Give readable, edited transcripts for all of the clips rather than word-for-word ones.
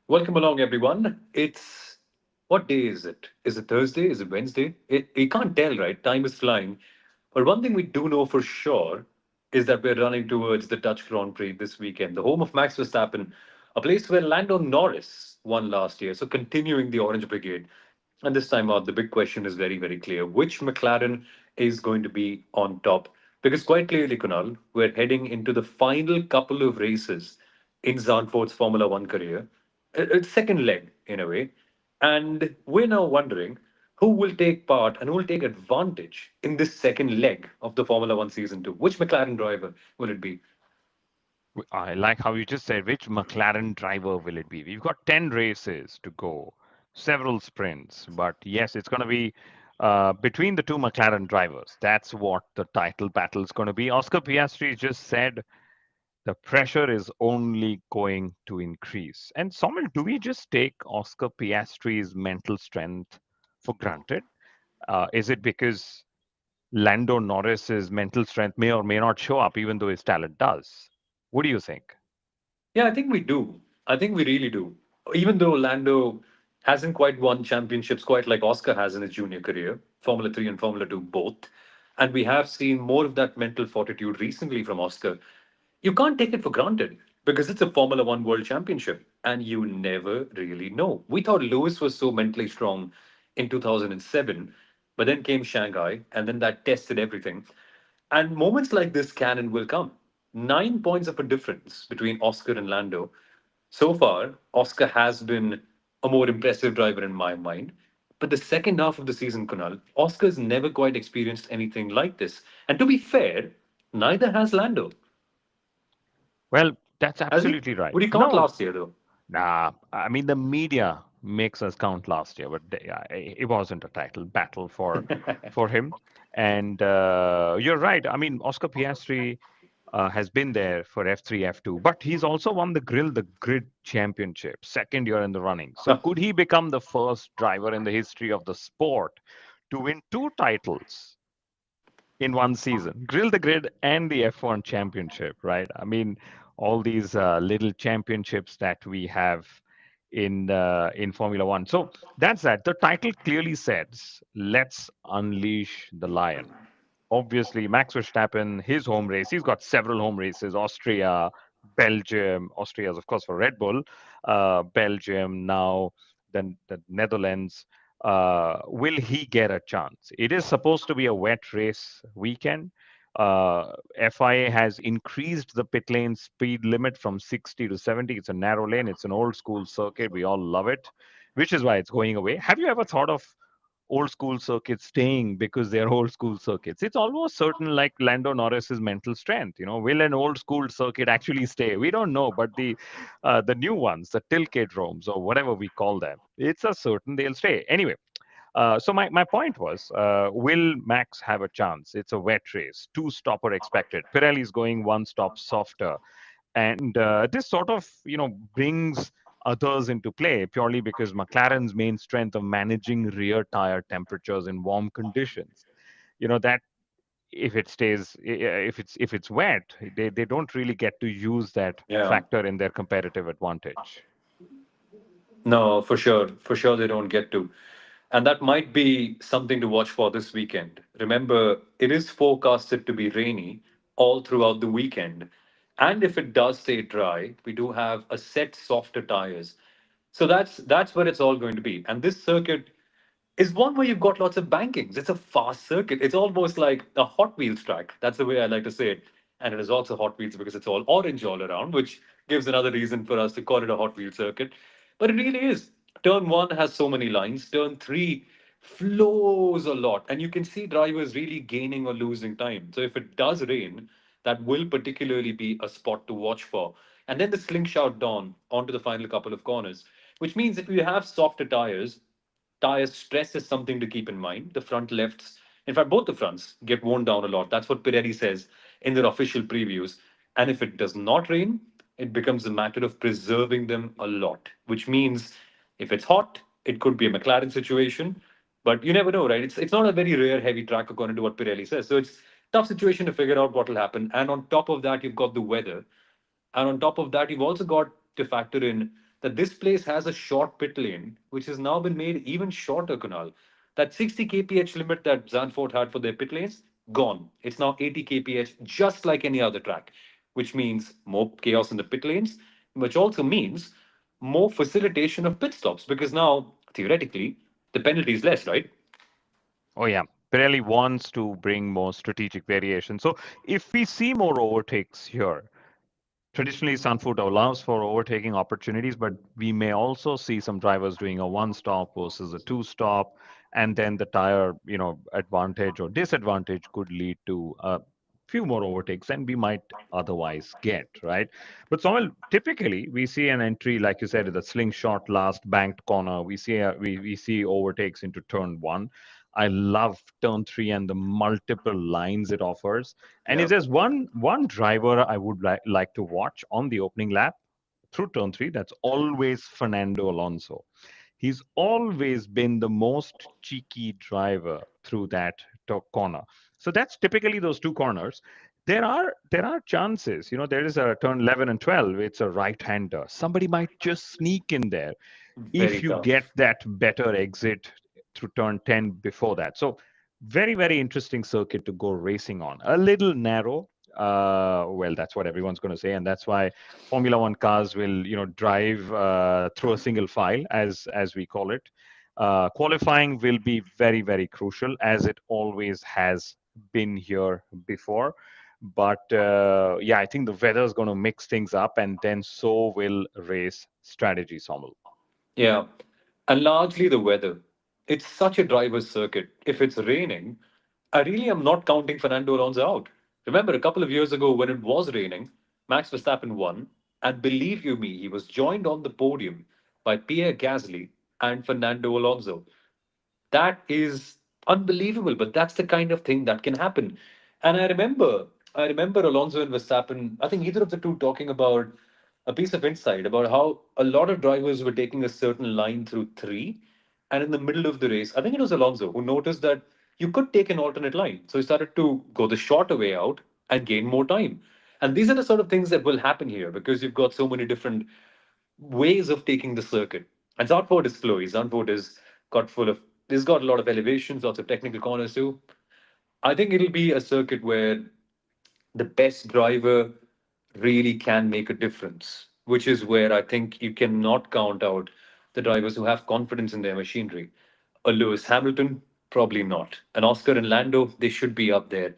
Welcome along, everyone. It's what day is it? Is it Thursday? Is it Wednesday? You can't tell, right? Time is flying. But one thing we do know for sure is that we're running towards the Dutch Grand Prix this weekend, the home of Max Verstappen, a place where Lando Norris won last year. So continuing the Orange Brigade. And this time out, the big question is very, very clear. Which McLaren is going to be on top? Because quite clearly, Kunal, we're heading into the final couple of races in Zandvoort's Formula One career. It's second leg, in a way. And we're now wondering who will take part and who will take advantage in this second leg of the Formula One season two. Which McLaren driver will it be? I like how you just said, which McLaren driver will it be? We've got 10 races to go, several sprints, but yes, it's going to be between the two McLaren drivers. That's what the title battle is going to be. Oscar Piastri just said the pressure is only going to increase. And Somil, do we just take Oscar Piastri's mental strength for granted? Is it because Lando Norris's mental strength may or may not show up, even though his talent does? What do you think? Yeah, I think we do. I think we really do. Even though Lando hasn't quite won championships quite like Oscar has in his junior career, Formula 3 and Formula 2 both, and we have seen more of that mental fortitude recently from Oscar, you can't take it for granted because it's a Formula 1 World Championship and you never really know. We thought Lewis was so mentally strong in 2007, but then came Shanghai and then that tested everything. And moments like this can and will come. 9 points of a difference between Oscar and Lando. So far, Oscar has been a more impressive driver in my mind. But the second half of the season, Kunal, Oscar's never quite experienced anything like this. And to be fair, neither has Lando. Well, that's Has he? absolutely right. Would he count No, last year, though? nah. I mean, the media makes us count last year, but it wasn't a title battle for him. And you're right. I mean, Oscar Piastri has been there for F3, F2, but he's also won the Grid Championship, second year in the running. So could he become the first driver in the history of the sport to win two titles in one season? Grill the Grid and the F1 Championship, right? I mean, all these little championships that we have in Formula One. So that's that. The title clearly says, "Let's unleash the lion." Obviously, Max Verstappen, his home race, he's got several home races: Austria, Belgium. Austria is, of course, for Red Bull. Belgium now, then the Netherlands. Will he get a chance? It is supposed to be a wet race weekend. FIA has increased the pit lane speed limit from 60 to 70. It's a narrow lane. It's an old school circuit. We all love it, which is why it's going away. Have you ever thought of old school circuits staying because they're old school circuits? It's almost certain, like Lando Norris's mental strength. Will an old school circuit actually stay? We don't know, but the new ones, the Tilkedromes or whatever we call them, it's a certain they'll stay anyway. So my point was, will Max have a chance? It's a wet race, two stopper expected. Pirelli's going one stop softer, and this sort of brings others into play purely because McLaren's main strength of managing rear tire temperatures in warm conditions. That if it stays, if it's wet, they don't really get to use that Yeah. factor in their competitive advantage. No, for sure. For sure, they don't get to. And that might be something to watch for this weekend. Remember, it is forecasted to be rainy all throughout the weekend. And if it does stay dry, we do have a set softer tires. So that's where it's all going to be. And this circuit is one where you've got lots of bankings. It's a fast circuit. It's almost like a Hot Wheels track. That's the way I like to say it. And it is also Hot Wheels because it's all orange all around, which gives another reason for us to call it a Hot Wheels circuit. But it really is. Turn one has so many lines. Turn three flows a lot. And you can see drivers really gaining or losing time. So if it does rain, that will particularly be a spot to watch for. And then the slingshot down onto the final couple of corners, which means if you have softer tires, tire stress is something to keep in mind. The front lefts, in fact, both the fronts get worn down a lot. That's what Pirelli says in their official previews. And if it does not rain, it becomes a matter of preserving them a lot, which means if it's hot, it could be a McLaren situation. But you never know, right? It's not a very rare heavy track according to what Pirelli says. So it's tough situation to figure out what will happen. And on top of that, you've got the weather. And on top of that, you've also got to factor in that this place has a short pit lane, which has now been made even shorter, Kunal. That 60 kph limit that Zandvoort had for their pit lanes, gone. It's now 80 kph, just like any other track, which means more chaos in the pit lanes, which also means more facilitation of pit stops because now, theoretically, the penalty is less, right? Oh yeah, Pirelli wants to bring more strategic variation. So if we see more overtakes here, traditionally, Sunfoot allows for overtaking opportunities, but we may also see some drivers doing a one stop versus a two stop, and then the tire, advantage or disadvantage could lead to a few more overtakes than we might otherwise get, right? But Samuel, typically we see an entry, like you said, the slingshot last banked corner. We see overtakes into turn one. I love turn three and the multiple lines it offers. And if Yeah. there's one driver I would like to watch on the opening lap through turn three, that's always Fernando Alonso. He's always been the most cheeky driver through that corner. So that's typically those two corners. There are chances. There is a turn 11 and 12. It's a right-hander. Somebody might just sneak in there if Very you get tough. that better exit through turn 10 before that. So very, very interesting circuit to go racing on. A little narrow. Well, that's what everyone's going to say, and that's why Formula One cars will, drive through a single file, as we call it. Qualifying will be very, very crucial, as it always has been here before. But yeah, I think the weather is going to mix things up, and then so will race strategy, Somal. Yeah. And largely the weather. It's such a driver's circuit. If it's raining, I really am not counting Fernando Alonso out. Remember, a couple of years ago when it was raining, Max Verstappen won. And believe you me, he was joined on the podium by Pierre Gasly and Fernando Alonso. That is unbelievable, but that's the kind of thing that can happen. And I remember Alonso and Verstappen, I think either of the two talking about a piece of insight about how a lot of drivers were taking a certain line through three. And in the middle of the race, I think it was Alonso who noticed that you could take an alternate line. So he started to go the shorter way out and gain more time. And these are the sort of things that will happen here because you've got so many different ways of taking the circuit. And Zandvoort is flowy. Zandvoort is got full of, it's got a lot of elevations, lots of technical corners too. I think it'll be a circuit where the best driver really can make a difference, which is where I think you cannot count out the drivers who have confidence in their machinery. A Lewis Hamilton, probably not. An Oscar and Lando, they should be up there.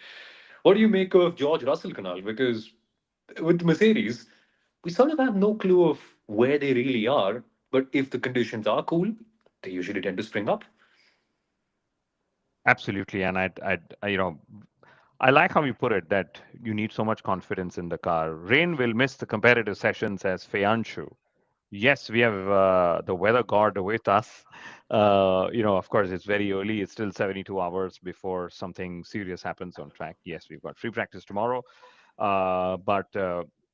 What do you make of George Russell, Canal? Because with Mercedes, we sort of have no clue of where they really are. But if the conditions are cool, they usually tend to spring up. Absolutely, and I like how you put it that you need so much confidence in the car. Rain will miss the competitive sessions as Feyanshu. Yes, we have the weather god with us. Of course, it's very early. It's still 72 hours before something serious happens on track. Yes, we've got free practice tomorrow. But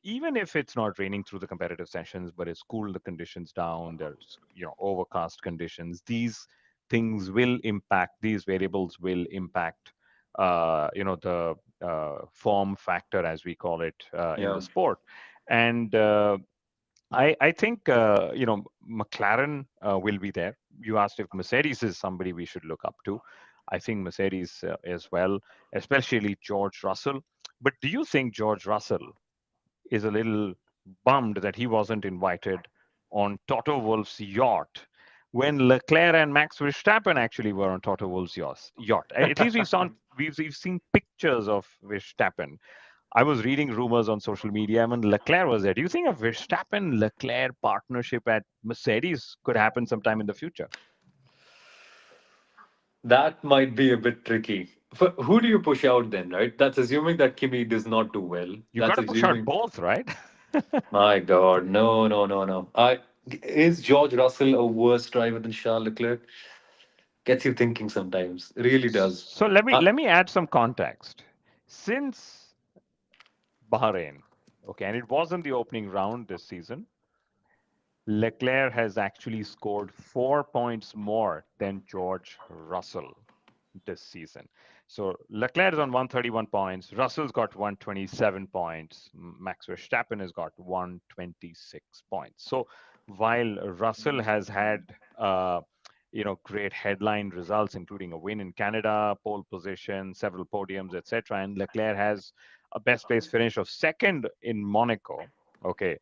even if it's not raining through the competitive sessions, but it's cooled the conditions down, there's overcast conditions. These things will impact. These variables will impact. The form factor, as we call it in the Yeah. sport, and I think McLaren will be there. You asked if Mercedes is somebody we should look up to. I think Mercedes as well, especially George Russell. But do you think George Russell is a little bummed that he wasn't invited on Toto Wolff's yacht when Leclerc and Max Verstappen actually were on Toto Wolff's yacht? At least we've seen pictures of Verstappen. I was reading rumors on social media when Leclerc was there. Do you think a Verstappen Leclerc partnership at Mercedes could happen sometime in the future? That might be a bit tricky. For, who do you push out then, right? That's assuming that Kimi does not do well. You got That's to push out assuming. both, right? My God, no, no, no, no. Is George Russell a worse driver than Charles Leclerc? Gets you thinking sometimes. Really does. So let me Uh, let me add some context. Since Bahrain, okay, and it wasn't the opening round this season, Leclerc has actually scored 4 points more than George Russell this season. So Leclerc is on 131 points. Russell's got 127 points. Max Verstappen has got 126 points. So while Russell has had great headline results, including a win in Canada, pole position, several podiums, etc., and Leclerc has a best place finish of second in Monaco. Okay,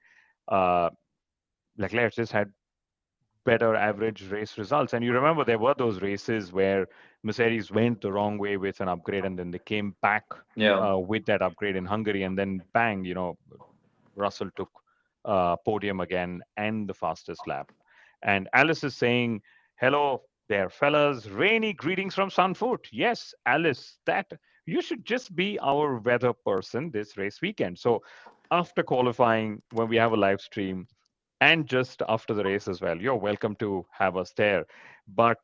uh, Leclerc just had better average race results. And you remember there were those races where Mercedes went the wrong way with an upgrade and then they came back Yeah. with that upgrade in Hungary, and then bang, Russell took podium again and the fastest lap. And Alice is saying, "Hello there, fellas. Rainy greetings from Zandvoort." Yes, Alice, that you should just be our weather person this race weekend. So after qualifying, when we have a live stream, and just after the race as well, you're welcome to have us there. But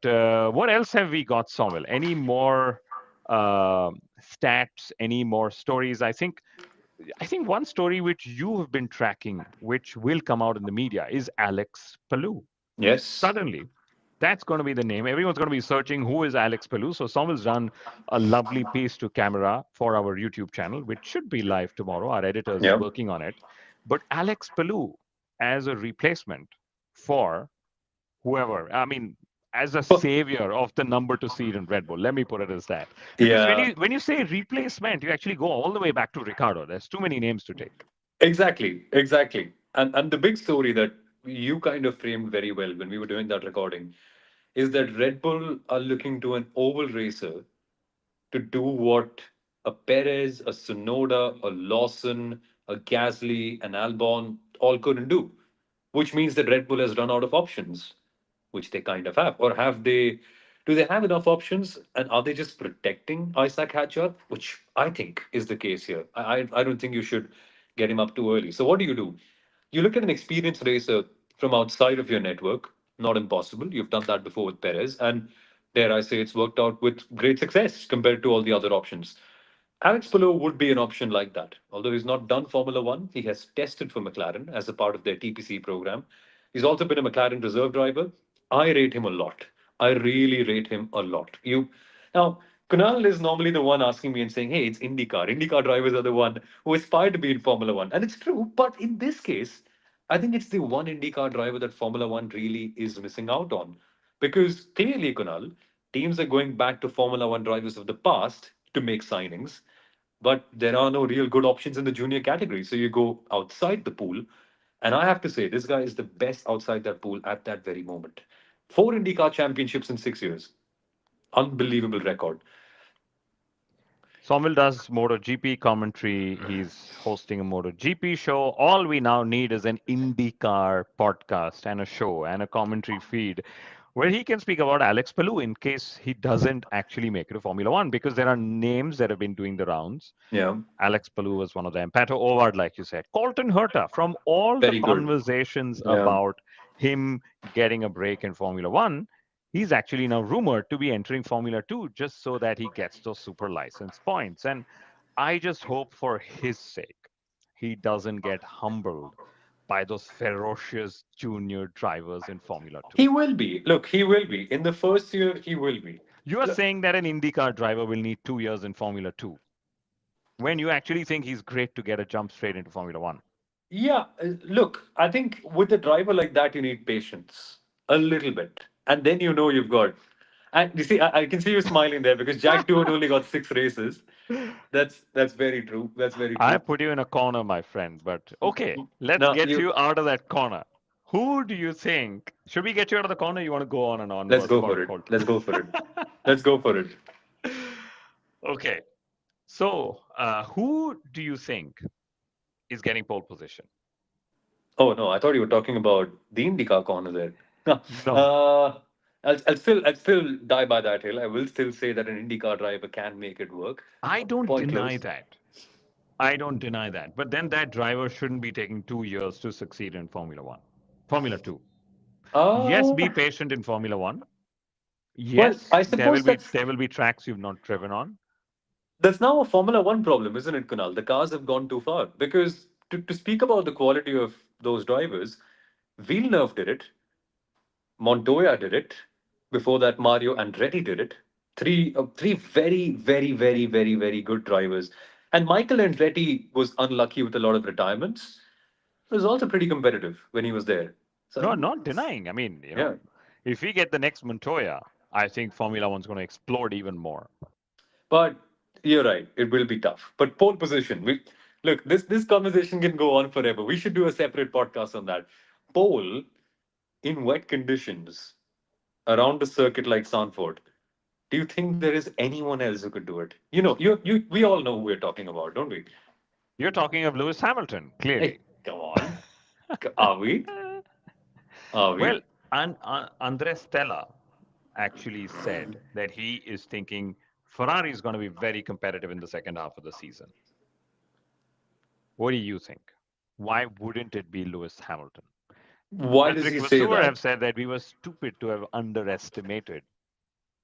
what else have we got, Samuel? Any more stats? Any more stories? I think one story which you have been tracking, which will come out in the media, is Alex Palou. Yes. Suddenly, that's going to be the name. Everyone's going to be searching who is Alex Palou. So Samuel's done a lovely piece to camera for our YouTube channel, which should be live tomorrow. Our editor is Yeah. working on it. But Alex Palou as a replacement for whoever. I mean, as a But savior of the number two seed in Red Bull. Let me put it as that. Because when yeah, you say replacement, you actually go all the way back to Ricardo. There's too many names to take. exactly, exactly. And the big story that you kind of framed very well when we were doing that recording is that Red Bull are looking to an oval racer to do what a Perez, a Sonoda, a Lawson, a Gasly, an Albon all couldn't do, which means that Red Bull has run out of options, which they kind of have. Or have they? Do they have enough options? And are they just protecting Isaac Hatcher, which I think is the case here? I don't think you should get him up too early. So what do? You look at an experienced racer from outside of your network, not impossible. You've done that before with Perez, and dare I say it's worked out with great success compared to all the other options. Alex Palou would be an option like that. Although he's not done Formula One, he has tested for McLaren as a part of their TPC program. He's also been a McLaren reserve driver. I rate him a lot. I really rate him a lot. You now, Kunal is normally the one asking me and saying, "Hey, it's IndyCar. IndyCar drivers are the one who aspire to be in Formula One," and it's true. But in this case, I think it's the one IndyCar driver that Formula One really is missing out on, because clearly, Kunal, teams are going back to Formula One drivers of the past to make signings, but there are no real good options in the junior category. So you go outside the pool. And I have to say, this guy is the best outside that pool at that very moment. 4 IndyCar championships in 6 years. Unbelievable record. Somil does MotoGP commentary. He's hosting a MotoGP show. All we now need is an IndyCar podcast and a show and a commentary feed where he can speak about Alex Palou in case he doesn't actually make it to Formula One, because there are names that have been doing the rounds. Yeah, Alex Palou was one of them. Pato Ovard, like you said. Colton Herta, from all the very good. conversations Yeah. about him getting a break in Formula One, he's actually now rumored to be entering Formula Two just so that he gets those super license points. And I just hope for his sake he doesn't get humbled by those ferocious junior drivers in Formula Two. He will be. Look, he will be. In the first year, he will be. You are Look, saying that an IndyCar driver will need 2 years in Formula Two when you actually think he's great to get a jump straight into Formula One. yeah, look, I think with a driver like that, you need patience a little bit. And then you know you've got. And you see, I can see you smiling there because Jack Stewart only got 6 races. That's very true. That's very I true. put you in a corner, my friend, but okay, let's Now get you you out of that corner. Who do you think? Should we get you out of the corner? You want to go on and on let's go about for it. Colton? Let's go for it. Let's go for it. Okay, so who do you think is getting pole position? Oh no, I thought you were talking about the IndyCar corner there. No, No, uh, I'll still die by that hill. I will still say that an IndyCar driver can make it work. I don't Point deny close. that. I don't deny that. But then that driver shouldn't be taking 2 years to succeed in Formula One, Formula Two. Yes, Uh, be patient in Formula One. well, Yes, I there will suppose be that's there will be tracks you've not driven on. that's now a Formula One problem, isn't it, Kunal? The cars have gone too far because to speak about the quality of those drivers, Villeneuve did it, Montoya did it. Before that, Mario Andretti did it. Three very, very, very, very, very good drivers. And Michael Andretti was unlucky with a lot of retirements. He was also pretty competitive when he was there. So, No, not denying. I mean, yeah. if we get the next Montoya, I think Formula One's going to explode even more. But you're right, it will be tough. But pole position, look, this conversation can go on forever. We should do a separate podcast on that. Pole in wet conditions around a circuit like Zandvoort. Do you think there is anyone else who could do it? We all know who we're talking about, don't we? You're talking of Lewis Hamilton, clearly. Hey, come on. Are we? Are Well, we? Andres Stella actually said that he is thinking Ferrari is going to be very competitive in the second half of the season. What do you think? Why wouldn't it be Lewis Hamilton? Why does Patrick he say Vasseur have that? said that we were stupid to have underestimated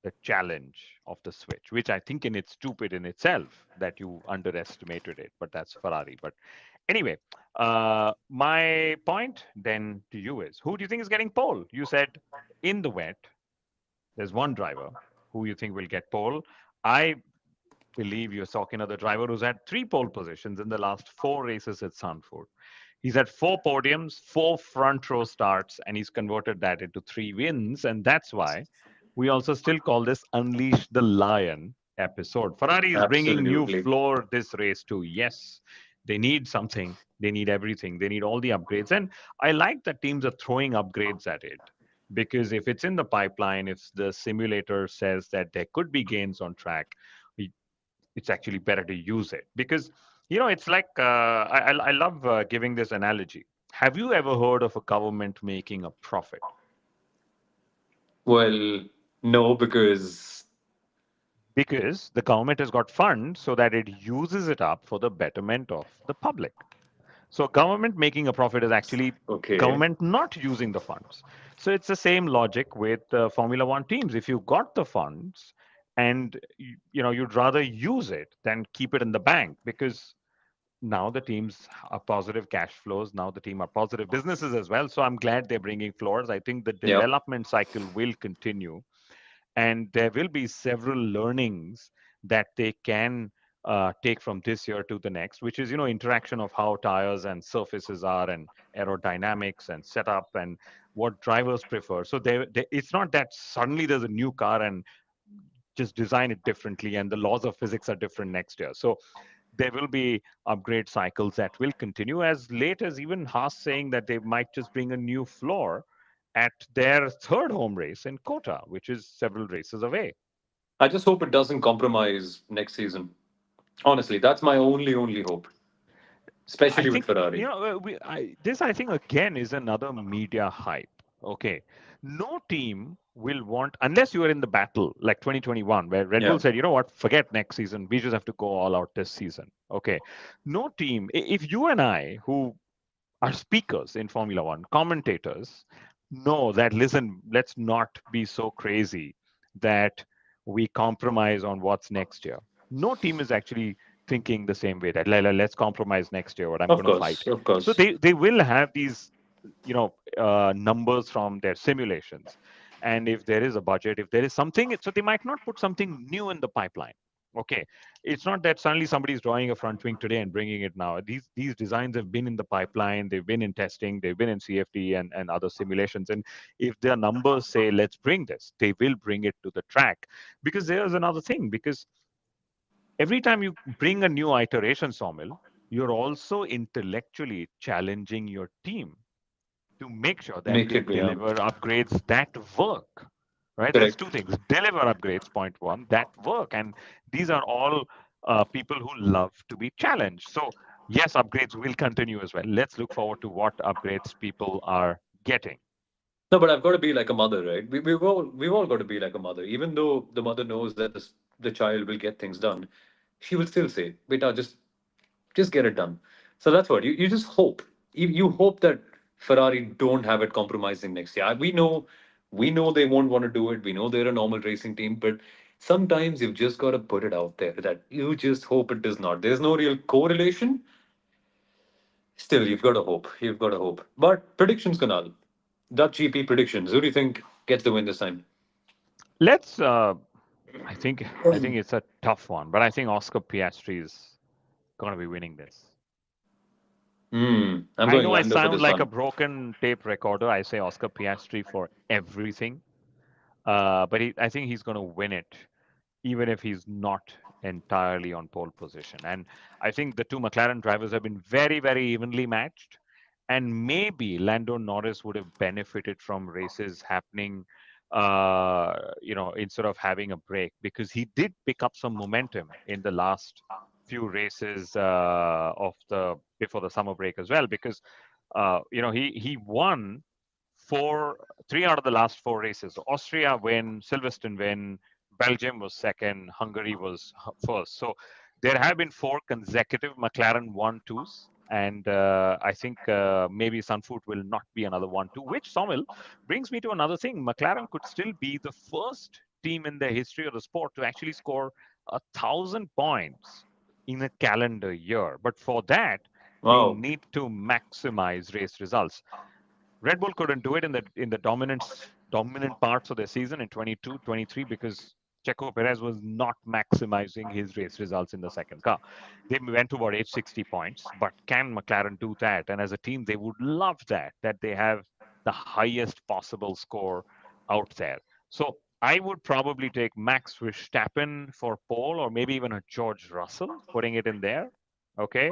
the challenge of the switch, which I think in it's stupid in itself that you underestimated it, but that's Ferrari. But anyway, my point then to you is who do you think is getting pole? You said in the wet, there's one driver who you think will get pole. I believe you're talking of the driver who's had three pole positions in the last four races at Zandvoort. He's had four podiums, four front row starts, and he's converted that into three wins. And that's why we also still call this Unleash the Lion episode. Ferrari is bringing new Absolutely. floor this race too. Yes, they need something. They need everything. They need all the upgrades. And I like that teams are throwing upgrades at it because if it's in the pipeline, if the simulator says that there could be gains on track, it's actually better to use it because it's like I love giving this analogy. Have you ever heard of a government making a profit? Well, no, because Because the government has got funds so that it uses it up for the betterment of the public. So government making a profit is actually okay. government not using the funds. So it's the same logic with Formula One teams. If you got the funds and you'd rather use it than keep it in the bank because now the teams are positive cash flows. Now the team are positive businesses as well. So I'm glad they're bringing floors. I think the Yep. development cycle will continue, and there will be several learnings that they can take from this year to the next, which is interaction of how tires and surfaces are, and aerodynamics and setup, and what drivers prefer. So it's not that suddenly there's a new car and just design it differently and the laws of physics are different next year. So there will be upgrade cycles that will continue as late as even Haas saying that they might just bring a new floor at their third home race in Kota, which is several races away. I just hope it doesn't compromise next season. Honestly, that's my only hope, I especially with think Ferrari. this I think again is another media hype. Okay, no team will want unless you are in the battle like 2021, where Red Bull Yeah. said, you know what, forget next season, we just have to go all out this season. Okay, no team. If you and I, who our speakers in Formula One, commentators, know that, listen, let's not be so crazy that we compromise on what's next year. No team is actually thinking the same way that let's compromise next year, what I'm Of going to fight. course. Of So course. they will have these, numbers from their simulations. And if there is a budget, if there is something, so they might not put something new in the pipeline. Okay, it's not that suddenly somebody's drawing a front wing today and bringing it now. These designs have been in the pipeline, they've been in testing, they've been in CFD and other simulations. And if their numbers say let's bring this, they will bring it to the track. Because there's another thing, because every time you bring a new iteration, Sawmill, you're also intellectually challenging your team to make sure that Make they it, yeah. deliver upgrades that work. Right? There's Correct. two things: deliver upgrades, point one, that work, and these are all people who love to be challenged. So yes, upgrades will continue as well. Let's look forward to what upgrades people are getting. No, but I've got to be like a mother, right? We've all got to be like a mother. Even though the mother knows that the child will get things done, she will still say, "Beta, just get it done." So that's what you just hope. You hope that Ferrari don't have it compromising next year. We know they won't want to do it. We know they're a normal racing team, but sometimes you've just got to put it out there that you just hope it does not. There's no real correlation. Still, you've got to hope. You've got to hope. But predictions, Kanal. Dutch GP predictions. Who do you think gets the win this time? Let's. I think it's a tough one, but I think Oscar Piastri is going to be winning this. I'm I going know I Lando for sound this like a one. broken tape recorder. I say Oscar Piastri for everything, but I think he's going to win it, even if he's not entirely on pole position. And I think the two McLaren drivers have been very, very evenly matched. And maybe Lando Norris would have benefited from races happening, instead of having a break, because he did pick up some momentum in the last few races of the before the summer break as well. Because he won four, three out of the last four races. So Austria win, Silverstone win, Belgium was second, Hungary was first. So there have been four consecutive McLaren 1-2s. And I think maybe Zandvoort will not be another 1-2, which Somil brings me to another thing. McLaren could still be the first team in the history of the sport to actually score 1,000 points in a calendar year. But for that, they Wow. need to maximize race results. Red Bull couldn't do it in the dominant parts of the season in 22, 23 because Checo Perez was not maximizing his race results in the second car. They went to about 860 points, but can McLaren do that? And as a team, they would love that they have the highest possible score out there. So I would probably take Max Verstappen for pole, or maybe even a George Russell, putting it in there. Okay,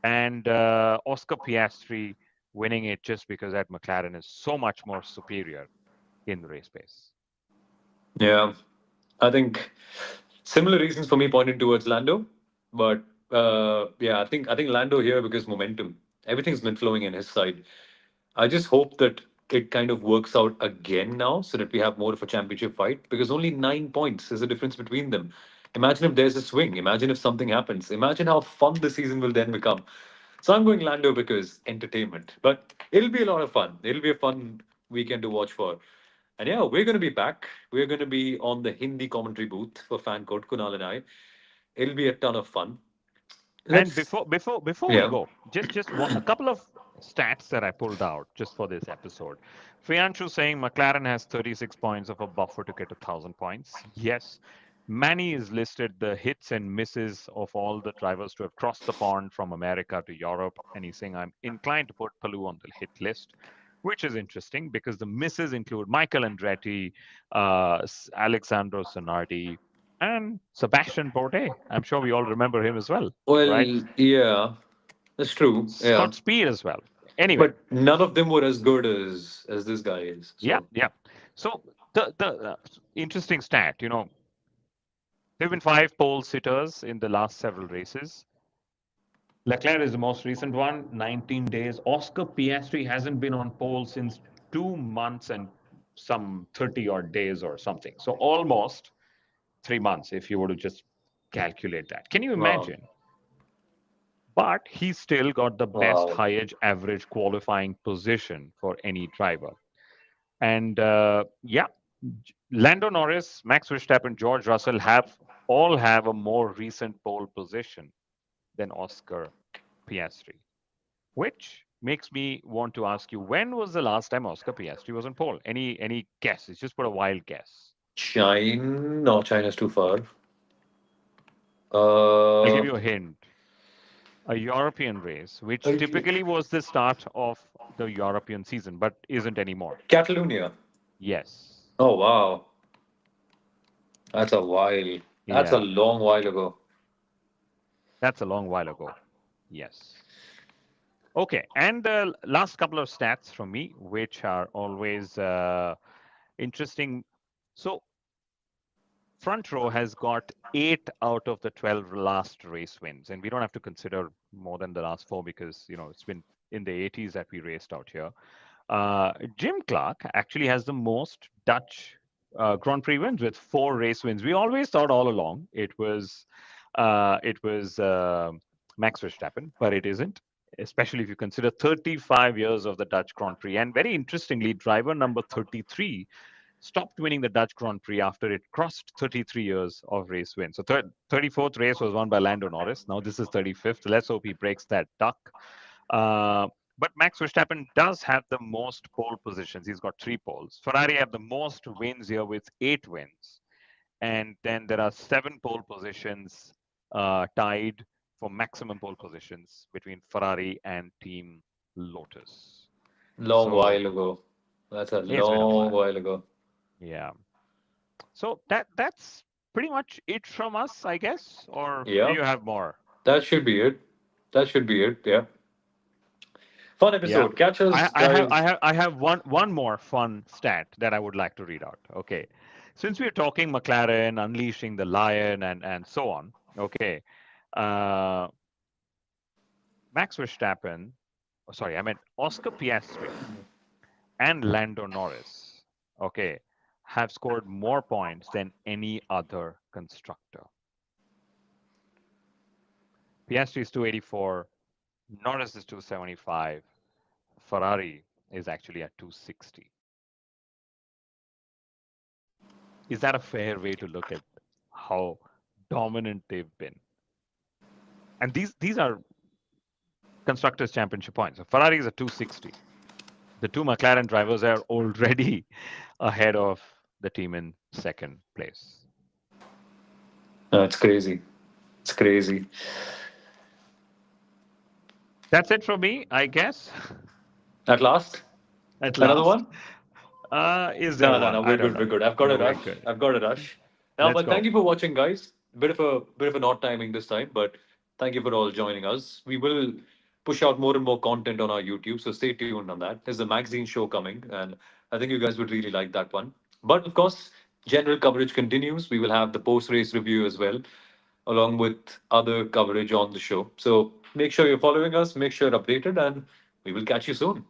and Oscar Piastri winning it just because that McLaren is so much more superior in the race pace. Yeah. I think similar reasons for me pointed towards Lando, but yeah, I think Lando here because momentum. Everything's been flowing in his side. I just hope that it kind of works out again now, so that we have more of a championship fight. Because only 9 points is the difference between them. Imagine if there's a swing. Imagine if something happens. Imagine how fun the season will then become. So I'm going Lando because entertainment. But it'll be a lot of fun. It'll be a fun weekend to watch for. And yeah, we're going to be back. We're going to be on the Hindi commentary booth for fan code, Kunal and I. It'll be a ton of fun. And Let's, before we yeah. go, a couple of stats that I pulled out just for this episode. Fianchu saying McLaren has 36 points of a buffer to get 1,000 points. Yes. Manny is listed the hits and misses of all the drivers to have crossed the pond from America to Europe, and he's saying I'm inclined to put Palou on the hit list, which is interesting because the misses include Michael Andretti, Alexandro Sonardi, and Sebastian Bourdais. I'm sure we all remember him as well, right? Well, yeah, that's true. Yeah. Scott Speed as well. Anyway, But none of them were as good as this guy is. yeah, So, yeah. So the interesting stat, there've been five pole sitters in the last several races. Leclerc is the most recent one, 19 days. Oscar Piastri hasn't been on pole since 2 months and some 30 odd days or something. So almost 3 months, if you were to just calculate that. Can you wow. imagine? But he still got the best Wow. high edge average qualifying position for any driver. And yeah, Lando Norris, Max Verstappen, George Russell have a more recent pole position than Oscar Piastri, which makes me want to ask you, when was the last time Oscar Piastri was on pole? Any guesses? Just put a wild guess. China? No, China's too far. I'll give Uh, you a hint. A European race, which uh, typically was the start of the European season, but isn't anymore. Catalonia. Yes. Oh, wow. That's a while. That's a Yeah. long while ago. That's a long while ago. Yes. Okay. And the last couple of stats from me, which are always interesting. So, front row has got 8 out of the 12 last race wins. And we don't have to consider more than the last four because, it's been in the 80s that we raced out here. Jim Clark actually has the most Dutch Grand Prix wins with 4 race wins. We always thought all along it was Max Verstappen, but it isn't. Especially if you consider 35 years of the Dutch Grand Prix, and very interestingly, driver number 33 stopped winning the Dutch Grand Prix after it crossed 33 years of race wins. So 34th race was won by Lando Norris. Now this is 35th. Let's hope he breaks that duck. Uh, but Max Verstappen does have the most pole positions. He's got 3 poles. Ferrari have the most wins here with 8 wins. And then there are 7 pole positions tied for maximum pole positions between Ferrari and Team Lotus. Long So while ago. That's a it's been a long while. while ago. Yeah. So that's pretty much it from us, I guess. Or do Yeah, you have more? that should be it. That should be it. Yeah. Fun Yeah. episode. Catch I, us, I have I guys. have I have one more fun stat that I would like to read out. Okay. Since we're talking McLaren unleashing the lion and so on, okay. Uh, Max Verstappen, oh, sorry, I meant Oscar Piastri and Lando Norris, okay, have scored more points than any other constructor. Piastri is 284, Norris is 275, Ferrari is actually at 260. Is that a fair way to look at how dominant they've been? And these are constructors championship points. So Ferrari is at 260. The two McLaren drivers are already ahead of the team in second place. No, it's crazy. It's crazy. That's it from me, I guess. At last, At another last. one? Is there No, no, one? no. I We're don't good. We're know. good. I've got a No, we're rush. good. I've got a rush. Now, Let's but thank go. you for watching, guys. Bit of an odd timing this time, but thank you for all joining us. We will push out more and more content on our YouTube, so stay tuned on that. There's a magazine show coming, and I think you guys would really like that one. But of course, general coverage continues. We will have the post race review as well, along with other coverage on the show. So make sure you're following us. Make sure you're updated, and we will catch you soon.